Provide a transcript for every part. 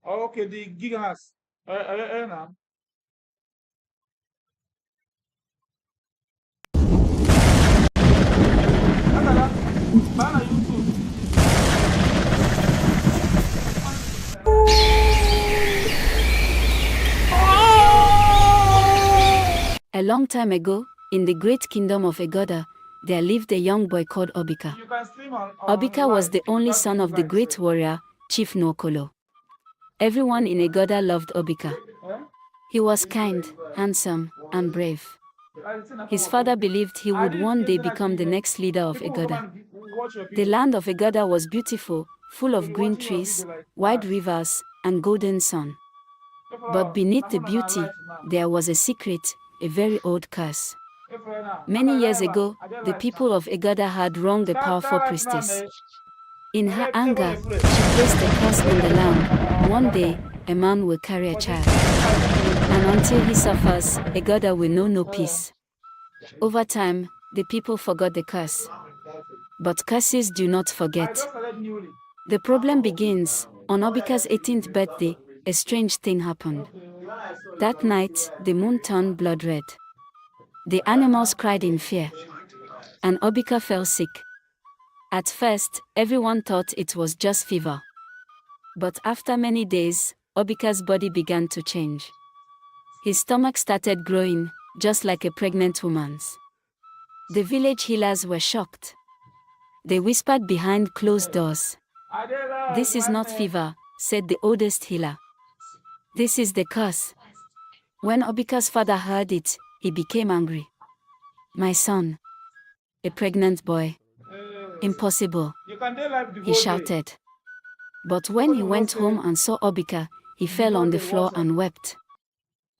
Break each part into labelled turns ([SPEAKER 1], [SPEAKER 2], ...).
[SPEAKER 1] Okay, the gigas. Now. Akala, bana YouTube.
[SPEAKER 2] A long time ago, in the great kingdom of Egoda, there lived a young boy called Obika.
[SPEAKER 1] You can stream on
[SPEAKER 2] Obika was
[SPEAKER 1] live
[SPEAKER 2] the only
[SPEAKER 1] without
[SPEAKER 2] son
[SPEAKER 1] giving
[SPEAKER 2] of the
[SPEAKER 1] likes.
[SPEAKER 2] great warrior, Chief Nwokolo. Everyone in Egoda loved Obika.
[SPEAKER 1] Eh?
[SPEAKER 2] He was kind, handsome, and brave.
[SPEAKER 1] I think I
[SPEAKER 2] His
[SPEAKER 1] come up.
[SPEAKER 2] father believed he
[SPEAKER 1] I
[SPEAKER 2] would
[SPEAKER 1] did
[SPEAKER 2] one day
[SPEAKER 1] internet
[SPEAKER 2] become the
[SPEAKER 1] video.
[SPEAKER 2] next leader of
[SPEAKER 1] People will come
[SPEAKER 2] Egoda.
[SPEAKER 1] and watch your
[SPEAKER 2] The
[SPEAKER 1] video.
[SPEAKER 2] land of Egoda was beautiful, full
[SPEAKER 1] They'll
[SPEAKER 2] of
[SPEAKER 1] be
[SPEAKER 2] green
[SPEAKER 1] watching your
[SPEAKER 2] trees,
[SPEAKER 1] video like
[SPEAKER 2] wide
[SPEAKER 1] mad.
[SPEAKER 2] rivers, and golden sun. But
[SPEAKER 1] Therefore,
[SPEAKER 2] beneath
[SPEAKER 1] I'm
[SPEAKER 2] the
[SPEAKER 1] on a
[SPEAKER 2] beauty,
[SPEAKER 1] live now.
[SPEAKER 2] there was a secret, a very old curse.
[SPEAKER 1] Therefore, now I'm
[SPEAKER 2] Many
[SPEAKER 1] a
[SPEAKER 2] years
[SPEAKER 1] live.
[SPEAKER 2] ago,
[SPEAKER 1] I get
[SPEAKER 2] the
[SPEAKER 1] live
[SPEAKER 2] people
[SPEAKER 1] now.
[SPEAKER 2] of Egada had wronged a
[SPEAKER 1] Start
[SPEAKER 2] powerful
[SPEAKER 1] live now,
[SPEAKER 2] priestess.
[SPEAKER 1] man.
[SPEAKER 2] In
[SPEAKER 1] I
[SPEAKER 2] her
[SPEAKER 1] get table
[SPEAKER 2] anger,
[SPEAKER 1] the play.
[SPEAKER 2] she placed a curse
[SPEAKER 1] Play
[SPEAKER 2] on the
[SPEAKER 1] like this
[SPEAKER 2] land. One
[SPEAKER 1] platform.
[SPEAKER 2] day, a man will carry a
[SPEAKER 1] For this,
[SPEAKER 2] child.
[SPEAKER 1] I
[SPEAKER 2] And until he suffers, Egada will know no
[SPEAKER 1] don't know.
[SPEAKER 2] peace. Over time, the people forgot the curse. But curses do not
[SPEAKER 1] I
[SPEAKER 2] forget.
[SPEAKER 1] just started newly.
[SPEAKER 2] The problem begins. On Obika's 18th birthday, a strange thing happened. That night, the moon turned blood red. The animals cried in fear, and Obika fell sick. At first, everyone thought it was just fever. But after many days, Obika's body began to change. His stomach started growing, just like a pregnant woman's. The village healers were shocked. They whispered behind closed doors.
[SPEAKER 1] I did live,
[SPEAKER 2] "This is
[SPEAKER 1] one
[SPEAKER 2] not
[SPEAKER 1] man.
[SPEAKER 2] fever," said the oldest healer. "This is the curse." When Obika's father heard it, he became angry. "My son, a pregnant boy. Impossible,"
[SPEAKER 1] You can do live the
[SPEAKER 2] he
[SPEAKER 1] whole day.
[SPEAKER 2] shouted. But when
[SPEAKER 1] Because
[SPEAKER 2] he
[SPEAKER 1] you will
[SPEAKER 2] went
[SPEAKER 1] say
[SPEAKER 2] home and saw Obika, he
[SPEAKER 1] the
[SPEAKER 2] fell
[SPEAKER 1] whole
[SPEAKER 2] on the
[SPEAKER 1] day
[SPEAKER 2] floor
[SPEAKER 1] what's up.
[SPEAKER 2] and wept.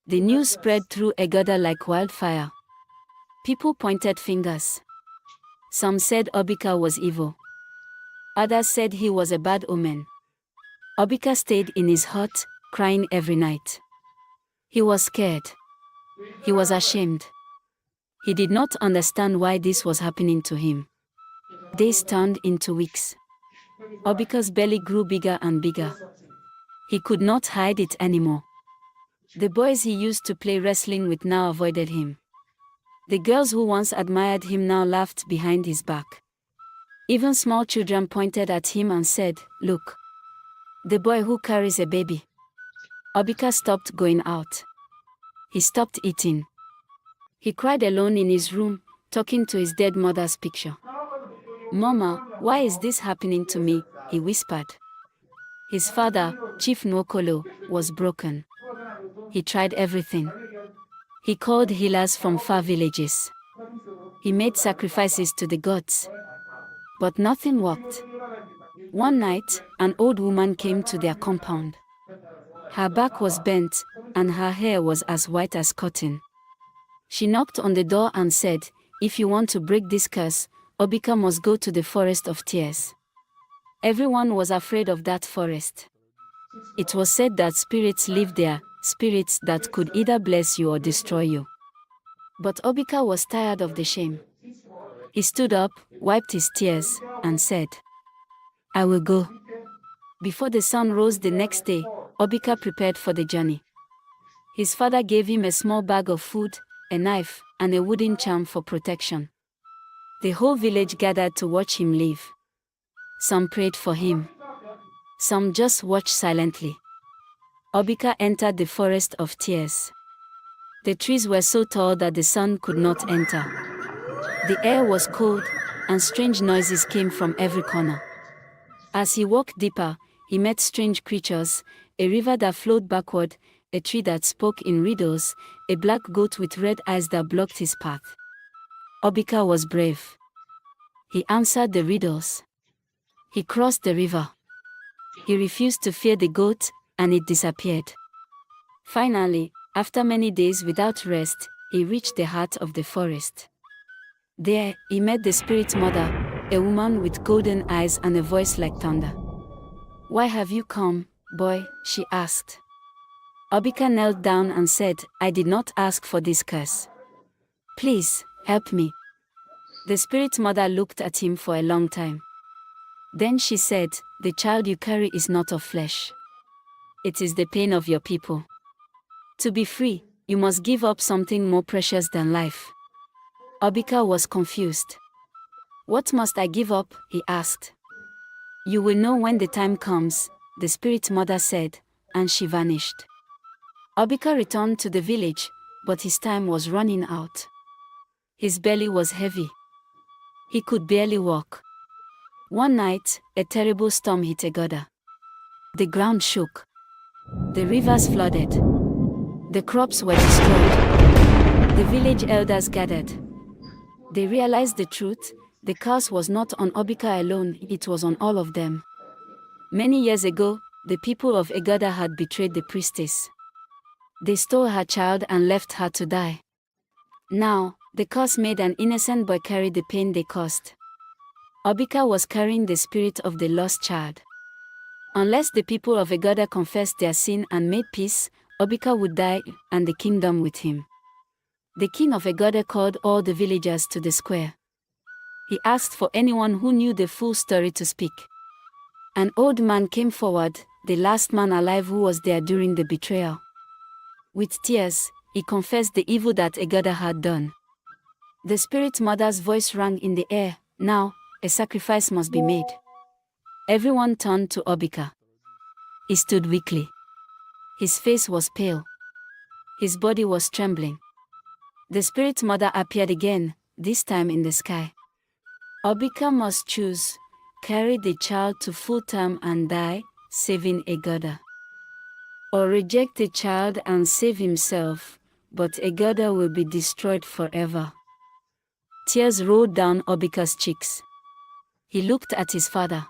[SPEAKER 2] The news spread through Egada like wildfire. People pointed fingers. Some said Obika was evil. Others said he was a bad omen. Obika stayed in his hut, crying every night. He was scared. He was ashamed. He did not understand why this was happening to him. Days turned into weeks. Obika's belly grew bigger and bigger. He could not hide it anymore. The boys he used to play wrestling with now avoided him. The girls who once admired him now laughed behind his back. Even small children pointed at him and said, "Look, the boy who carries a baby." Obika stopped going out. He stopped eating. He cried alone in his room, talking to his dead mother's picture. "Mama, why is this happening to me?" he whispered. His father, Chief Nwokolo, was broken. He tried everything. He called healers from far villages. He made sacrifices to the gods. But nothing worked. One night, an old woman came to their compound. Her back was bent, and her hair was as white as cotton. She knocked on the door and said, "If you want to break this curse, Obika must go to the forest of tears." Everyone was afraid of that forest. It was said that spirits lived there, spirits that could either bless you or destroy you. But Obika was tired of the shame. He stood up, wiped his tears, and said, "I will go." Before the sun rose the next day, Obika prepared for the journey. His father gave him a small bag of food, a knife, and a wooden charm for protection. The whole village gathered to watch him leave. Some prayed for him. Some just watched silently. Obika entered the forest of tears. The trees were so tall that the sun could not enter. The air was cold, and strange noises came from every corner. As he walked deeper, he met strange creatures, a river that flowed backward, a tree that spoke in riddles, a black goat with red eyes that blocked his path. Obika was brave. He answered the riddles. He crossed the river. He refused to fear the goat, and it disappeared. Finally, after many days without rest, he reached the heart of the forest. There, he met the spirit mother, a woman with golden eyes and a voice like thunder. "Why have you come, boy?" she asked. Obika knelt down and said, "I did not ask for this curse. Please, help me." The spirit mother looked at him for a long time. Then she said, "The child you carry is not of flesh. it is the pain of your people. To be free, you must give up something more precious than life. Obika was confused. What must I give up? He asked. You will know when the time comes, the spirit mother said, and she vanished. Obika returned to the village, but his time was running out. His belly was heavy. He could barely walk. One night, a terrible storm hit Egoda. The ground shook. The rivers flooded. The crops were destroyed. The village elders gathered. They realized the truth. The curse was not on Obika alone, it was on all of them. Many years ago, the people of Egoda had betrayed the priestess. They stole her child and left her to die. Now, the curse made an innocent boy carry the pain they caused. Obika was carrying the spirit of the lost child. Unless the people of Egoda confessed their sin and made peace, Obika would die, and the kingdom with him. The king of Egoda called all the villagers to the square. He asked for anyone who knew the full story to speak. An old man came forward, the last man alive who was there during the betrayal. With tears, he confessed the evil that Egoda had done. The spirit mother's voice rang in the air. Now, a sacrifice must be made. Everyone turned to Obika. He stood weakly. His face was pale. His body was trembling. The spirit mother appeared again, this time in the sky. Obika must choose, carry the child to full term and die, saving Egoda. Or reject the child and save himself, but Egoda will be destroyed forever. Tears rolled down Obika's cheeks. He looked at his father.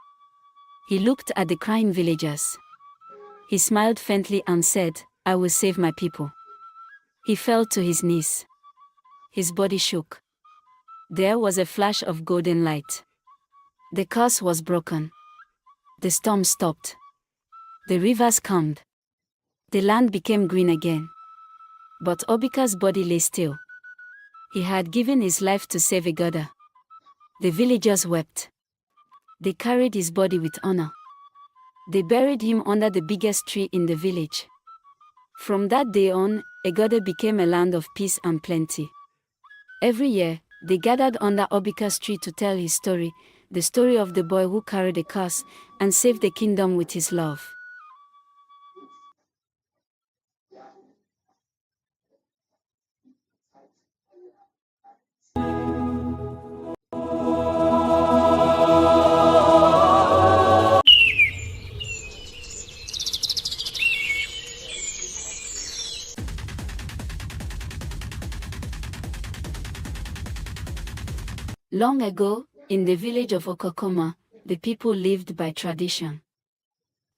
[SPEAKER 2] He looked at the crying villagers. He smiled faintly and said, I will save my people. He fell to his knees. His body shook. There was a flash of golden light. The curse was broken. The storm stopped. The rivers calmed. The land became green again. But Obika's body lay still. He had given his life to save Egoda. The villagers wept. They carried his body with honor. They buried him under the biggest tree in the village. From that day on, Egoda became a land of peace and plenty. Every year, they gathered under Obika's tree to tell his story, the story of the boy who carried a curse and saved the kingdom with his love. Long ago, in the village of Okokoma, the people lived by tradition.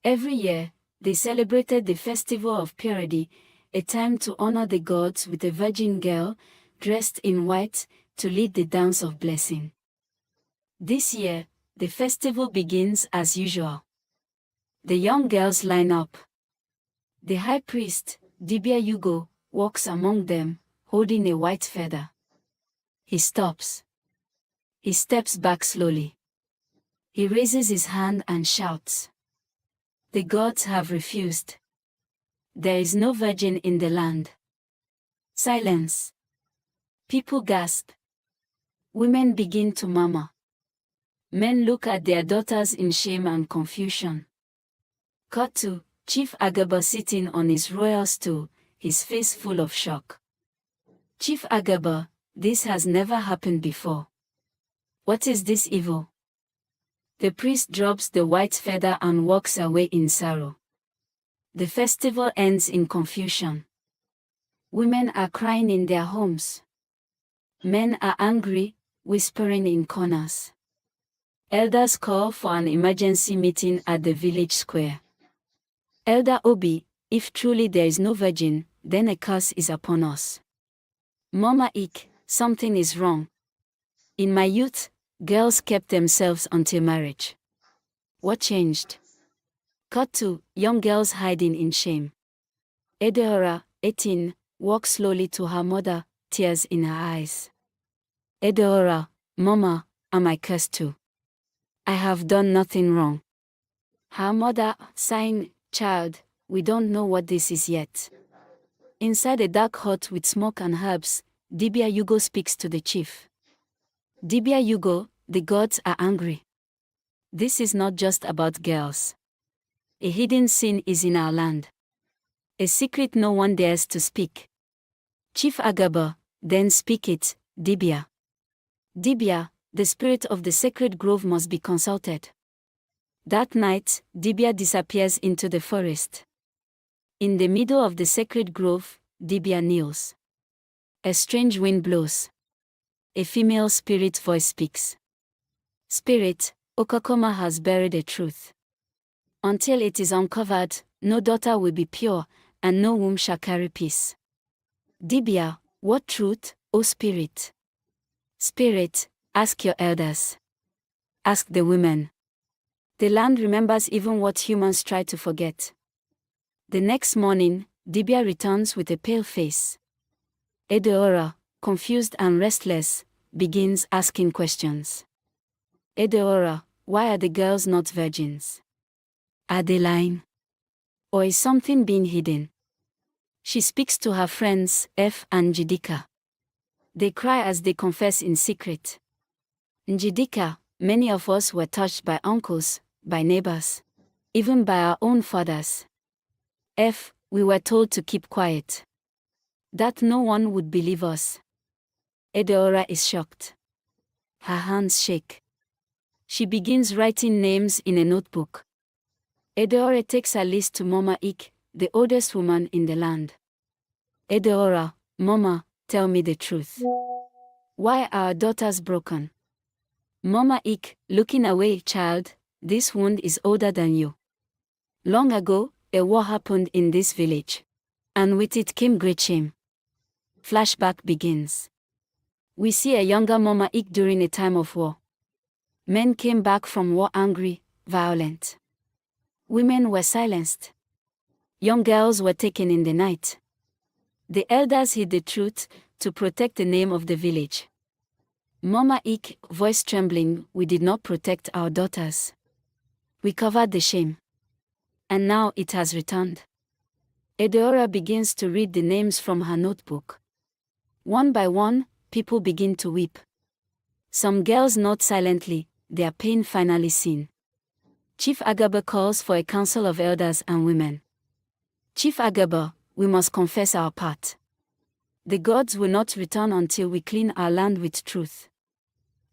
[SPEAKER 2] Every year, they celebrated the festival of purity, a time to honor the gods with a virgin girl, dressed in white, to lead the dance of blessing. This year, the festival begins as usual. The young girls line up. The high priest, Dibia Yugo, walks among them, holding a white feather. He stops. He steps back slowly. He raises his hand and shouts. The gods have refused. There is no virgin in the land. Silence. People gasp. Women begin to murmur. Men look at their daughters in shame and confusion. Cut to Chief Agaba sitting on his royal stool, his face full of shock. Chief Agaba, this has never happened before. What is this evil? The priest drops the white feather and walks away in sorrow. The festival ends in confusion. Women are crying in their homes. Men are angry, whispering in corners. Elders call for an emergency meeting at the village square. Elder Obi, if truly there is no virgin, then a curse is upon us. Mama Ik, something is wrong. In my youth, girls kept themselves until marriage. What changed? Cut to young girls hiding in shame. Edeora, 18, walks slowly to her mother, tears in her eyes. Edeora, Mama, am I cursed too? I have done nothing wrong. Her mother, sighing, child, we don't know what this is yet. Inside a dark hut with smoke and herbs, Dibia Yugo speaks to the chief. Dibia Yugo, the gods are angry. This is not just about girls. A hidden sin is in our land. A secret no one dares to speak. Chief Agaba, then speak it, Dibia. Dibia, the spirit of the sacred grove must be consulted. That night, Dibia disappears into the forest. In the middle of the sacred grove, Dibia kneels. A strange wind blows. A female spirit voice speaks. Spirit, Okokoma has buried a truth. Until it is uncovered, no daughter will be pure, and no womb shall carry peace. Dibia, what truth, O spirit? Spirit, ask your elders. Ask the women. The land remembers even what humans try to forget. The next morning, Dibia returns with a pale face. Edeora, confused and restless, begins asking questions. Edeora, why are the girls not virgins? Are they lying? Or is something being hidden? She speaks to her friends, F and Njidika. They cry as they confess in secret. Njidika, many of us were touched by uncles, by neighbors, even by our own fathers. F, we were told to keep quiet. That no one would believe us. Edeora is shocked. Her hands shake. She begins writing names in a notebook. Edeora takes a list to Mama Ik, the oldest woman in the land. Edeora, Mama, tell me the truth. Why are our daughters broken? Mama Ik, looking away, child, this wound is older than you. Long ago, a war happened in this village. And with it came great shame. Flashback begins. We see a younger Mama Ik during a time of war. Men came back from war angry, violent. Women were silenced. Young girls were taken in the night. The elders hid the truth to protect the name of the village. Mama Ik, voice trembling, we did not protect our daughters. We covered the shame. And now it has returned. Edeora begins to read the names from her notebook. One by one, people begin to weep. Some girls nod silently, their pain finally seen. Chief Agaba calls for a council of elders and women. Chief Agaba, we must confess our part. The gods will not return until we clean our land with truth.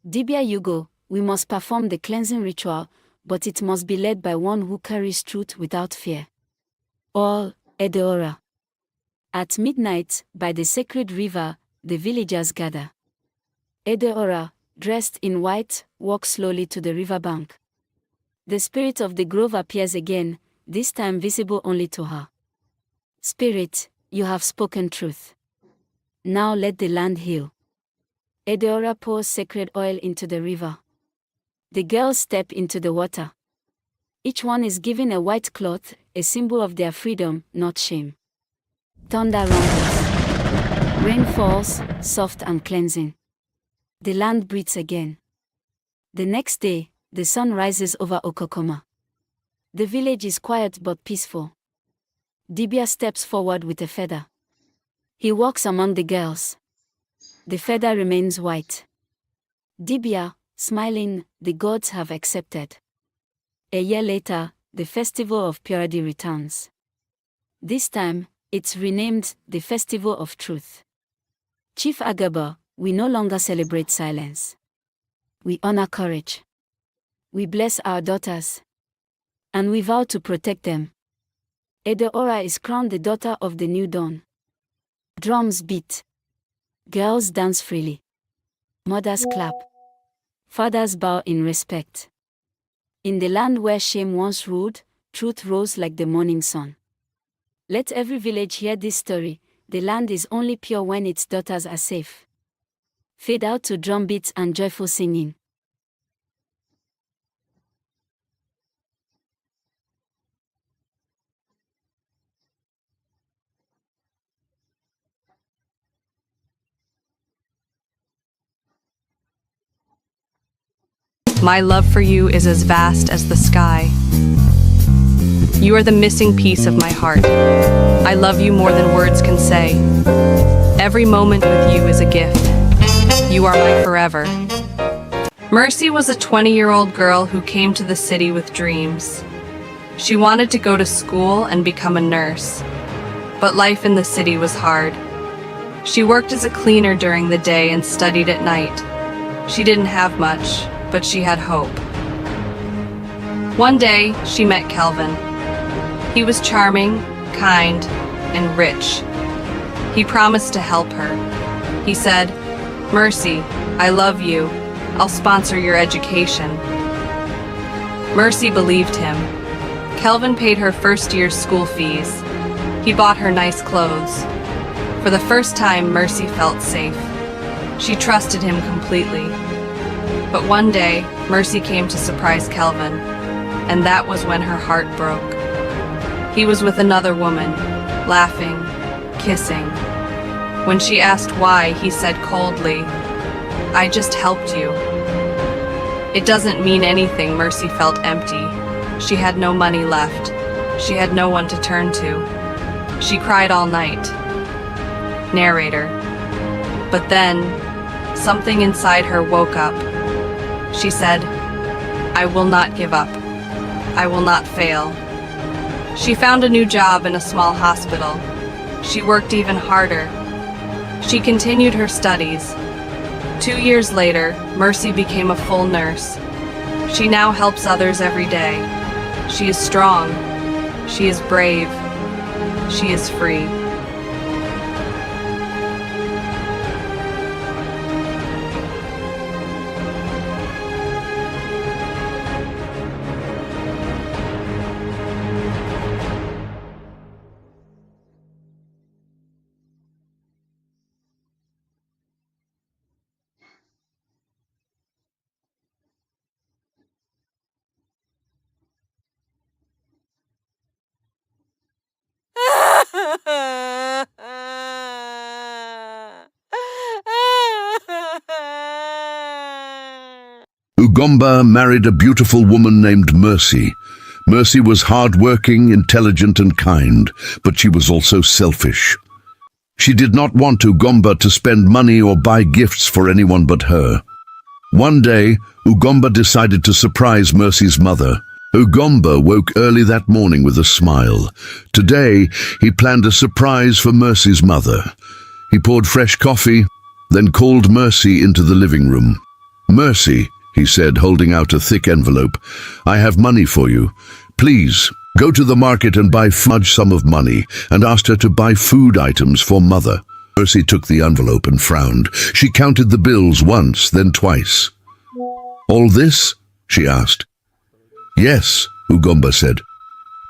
[SPEAKER 2] Dibia Yugo, we must perform the cleansing ritual, but it must be led by one who carries truth without fear. All, Edeora. At midnight, by the sacred river, the villagers gather. Edeora, dressed in white, walks slowly to the riverbank. The spirit of the grove appears again, this time visible only to her. Spirit, you have spoken truth. Now let the land heal. Edeora pours sacred oil into the river. The girls step into the water. Each one is given a white cloth, a symbol of their freedom, not shame. Thunder rumbles. Rain falls, soft and cleansing. The land breathes again. The next day, the sun rises over Okokoma. The village is quiet but peaceful. Dibia steps forward with a feather. He walks among the girls. The feather remains white. Dibia, smiling, the gods have accepted. A year later, the festival of purity returns. This time, it's renamed the Festival of Truth. Chief Agaba, we no longer celebrate silence. We honor courage. We bless our daughters. And we vow to protect them. Edeora is crowned the daughter of the new dawn. Drums beat. Girls dance freely. Mothers clap. Fathers bow in respect. In the land where shame once ruled, truth rose like the morning sun. Let every village hear this story, the land is only pure when its daughters are safe. Fade out to drum beats and joyful singing.
[SPEAKER 3] My love for you is as vast as the sky. You are the missing piece of my heart. I love you more than words can say. Every moment with you is a gift. You are my forever. Mercy was a 20-year-old girl who came to the city with dreams. She wanted to go to school and become a nurse. But life in the city was hard. She worked as a cleaner during the day and studied at night. She didn't have much, but she had hope. One day, she met Kelvin. He was charming, kind, and rich. He promised to help her. He said, "Mercy, I love you. I'll sponsor your education." Mercy believed him. Kelvin paid her first year's school fees. He bought her nice clothes. For the first time, Mercy felt safe. She trusted him completely. But one day, Mercy came to surprise Kelvin, and that was when her heart broke. He was with another woman, laughing, kissing. When she asked why, he said coldly, "I just helped you." It doesn't mean anything. Mercy felt empty. She had no money left. She had no one to turn to. She cried all night. Narrator. But then, something inside her woke up. She said, "I will not give up. I will not fail." She found a new job in a small hospital. She worked even harder. She continued her studies. 2 years later, Mercy became a full nurse. She now helps others every day. She is strong. She is brave. She is free.
[SPEAKER 4] Ugomba married a beautiful woman named Mercy. Mercy was hard-working, intelligent and kind, but she was also selfish. She did not want Ugomba to spend money or buy gifts for anyone but her. One day, Ugomba decided to surprise Mercy's mother. Ugomba woke early that morning with a smile. Today, he planned a surprise for Mercy's mother. He poured fresh coffee, then called Mercy into the living room. "Mercy," he said, holding out a thick envelope, "I have money for you. Please, go to the market and buy a large sum of money," and asked her to buy food items for Mother. Mercy took the envelope and frowned. She counted the bills once, then twice. "All this?" she asked. "Yes," Ugomba said.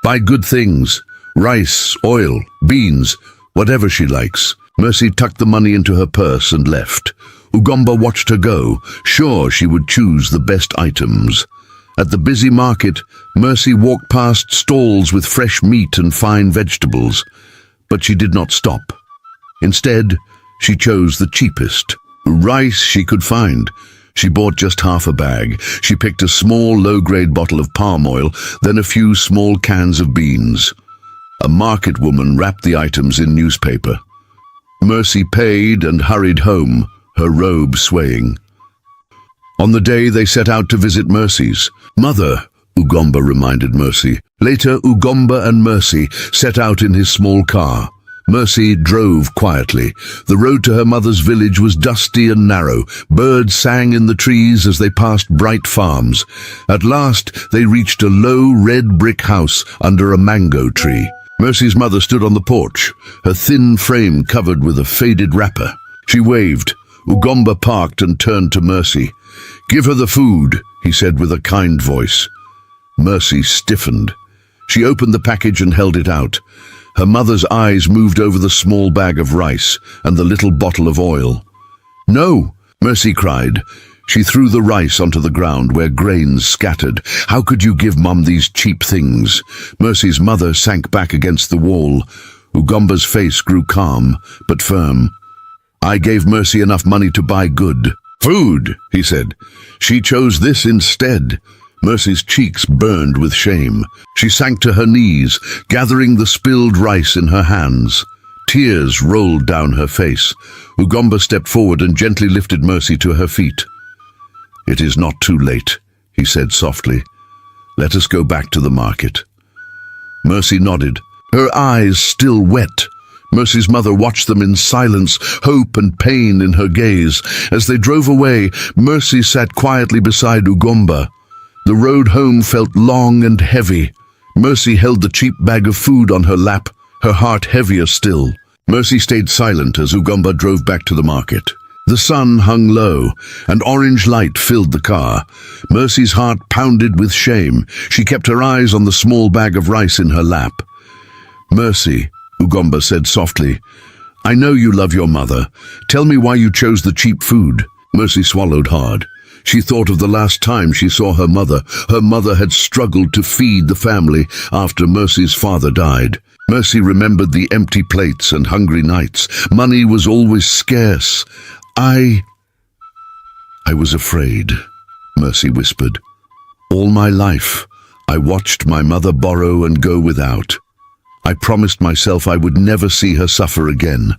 [SPEAKER 4] "Buy good things, rice, oil, beans, whatever she likes." Mercy tucked the money into her purse and left. Ugomba watched her go, sure she would choose the best items. At the busy market, Mercy walked past stalls with fresh meat and fine vegetables, but she did not stop. Instead, she chose the cheapest rice she could find. She bought just half a bag. She picked a small, low-grade bottle of palm oil, then a few small cans of beans. A market woman wrapped the items in newspaper. Mercy paid and hurried home, her robe swaying. On the day they set out to visit Mercy's mother, Ugomba reminded Mercy. Later, Ugomba and Mercy set out in his small car. Mercy drove quietly. The road to her mother's village was dusty and narrow. Birds sang in the trees as they passed bright farms. At last, they reached a low red brick house under a mango tree. Mercy's mother stood on the porch, her thin frame covered with a faded wrapper. She waved. Ugomba parked and turned to Mercy. "Give her the food," he said with a kind voice. Mercy stiffened. She opened the package and held it out. Her mother's eyes moved over the small bag of rice and the little bottle of oil. "No!" Mercy cried. She threw the rice onto the ground where grains scattered. "How could you give Mum these cheap things?" Mercy's mother sank back against the wall. Ugomba's face grew calm, but firm. "I gave Mercy enough money to buy good food," he said. "She chose this instead." Mercy's cheeks burned with shame. She sank to her knees, gathering the spilled rice in her hands. Tears rolled down her face. Ugomba stepped forward and gently lifted Mercy to her feet. "It is not too late," he said softly. "Let us go back to the market." Mercy nodded, her eyes still wet. Mercy's mother watched them in silence, hope and pain in her gaze. As they drove away, Mercy sat quietly beside Ugomba. The road home felt long and heavy. Mercy held the cheap bag of food on her lap, her heart heavier still. Mercy stayed silent as Ugomba drove back to the market. The sun hung low, and orange light filled the car. Mercy's heart pounded with shame. She kept her eyes on the small bag of rice in her lap. "Mercy," Ugomba said softly, "I know you love your mother. Tell me why you chose the cheap food." Mercy swallowed hard. She thought of the last time she saw her mother. Her mother had struggled to feed the family after Mercy's father died. Mercy remembered the empty plates and hungry nights. Money was always scarce. I was afraid," Mercy whispered. "All my life, I watched my mother borrow and go without. I promised myself I would never see her suffer again.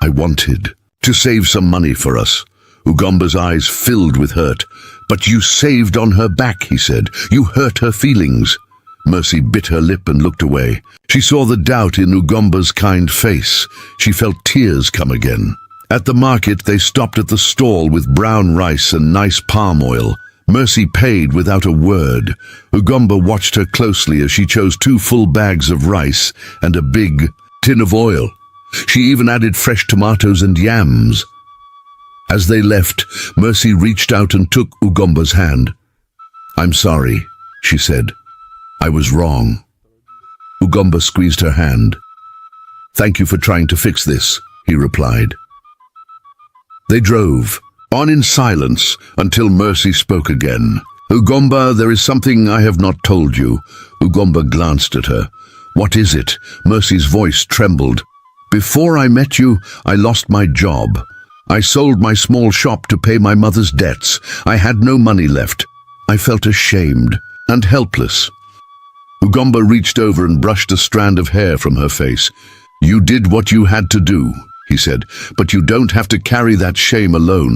[SPEAKER 4] I wanted to save some money for us." Ugomba's eyes filled with hurt. "But you saved on her back," he said. "You hurt her feelings." Mercy bit her lip and looked away. She saw the doubt in Ugomba's kind face. She felt tears come again. At the market, they stopped at the stall with brown rice and nice palm oil. Mercy paid without a word. Ugomba watched her closely as she chose 2 full bags of rice and a big tin of oil. She even added fresh tomatoes and yams. As they left, Mercy reached out and took Ugomba's hand. "I'm sorry," she said. "I was wrong." Ugomba squeezed her hand. "Thank you for trying to fix this," he replied. They drove on in silence until Mercy spoke again. "Ugomba, there is something I have not told you." Ugomba glanced at her. "What is it?" Mercy's voice trembled. "Before I met you, I lost my job. I sold my small shop to pay my mother's debts. I had no money left. I felt ashamed and helpless." Ugomba reached over and brushed a strand of hair from her face. "You did what you had to do," he said, "but you don't have to carry that shame alone."